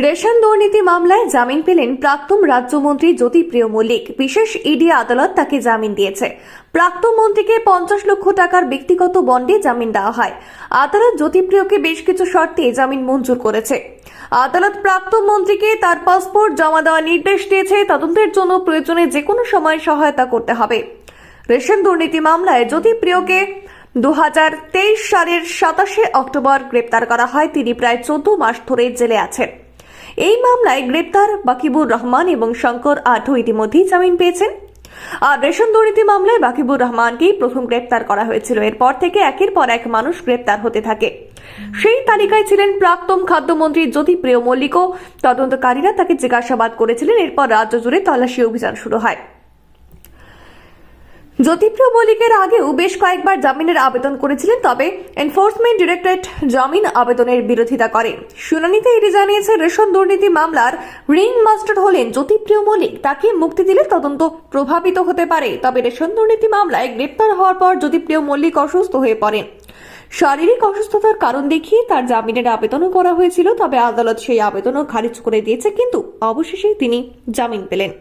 Ration দুর্নীতি মামলায় জামিন পেলেন প্রাক্তন রাজ্যমন্ত্রী জ্যোতিপ্রিয় মল্লিক। বিশেষ ইডি আদালত তাকে জামিন দিয়েছে। প্রাক্তন মন্ত্রীকে 50 লক্ষ টাকার ব্যক্তিগত বন্ডে জামিন দেওয়া হয়। আদালত জ্যোতিপ্রিয়কে বেশ কিছু শর্তে জামিন মঞ্জুর করেছে। আদালত প্রাক্তন মন্ত্রীকে তার পাসপোর্ট জমা দেওয়ার নির্দেশ দিয়েছে। তদন্তের জন্য প্রয়োজনে যে কোনো সময় সহায়তা করতে হবে। রেশন দুর্নীতি মামলায় জ্যোতিপ্রিয়কে 2023 সালের 27 অক্টোবর গ্রেপ্তার করা হয়। তিনি প্রায় 14 মাস ধরে জেলে আছেন। এই মামলায় গ্রেপ্তার বাকিবুর রহমান এবং শঙ্কর আঢ্য ইতিমধ্যেই জামিন পেয়েছেন। আর রেশন দুর্নীতি মামলায় বাকিবুর রহমানকেই প্রথম গ্রেপ্তার করা হয়েছিল। এরপর থেকে একের পর এক মানুষ গ্রেপ্তার হতে থাকে। সেই তালিকায় ছিলেন প্রাক্তন খাদ্যমন্ত্রী জ্যোতিপ্রিয় মল্লিকও। তদন্তকারীরা তাকে জিজ্ঞাসাবাদ করেছিলেন। এরপর রাজ্য জুড়ে তল্লাশি অভিযান শুরু হয়। জ্যোতিপ্রিয় মল্লিকের আগেও বেশ কয়েকবার জামিনের আবেদন করেছিলেন, তবে এনফোর্সমেন্ট ডিরেক্টরেট জামিন আবেদনের বিরোধিতা করে। শুনানিতে এটি জানিয়েছে, রেশন দুর্নীতি মামলার রিং মাস্টার হলেন জ্যোতিপ্রিয় মল্লিক। তাকে মুক্তি দিলে তদন্ত প্রভাবিত হতে পারে। তবে রেশন দুর্নীতি মামলায় গ্রেপ্তার হওয়ার পর জ্যোতিপ্রিয় মল্লিক অসুস্থ হয়ে পড়েন। শারীরিক অসুস্থতার কারণ দেখিয়ে তার জামিনের আবেদনও করা হয়েছিল, তবে আদালত সেই আবেদনও খারিজ করে দিয়েছে। কিন্তু অবশেষে তিনি জামিন পেলেন।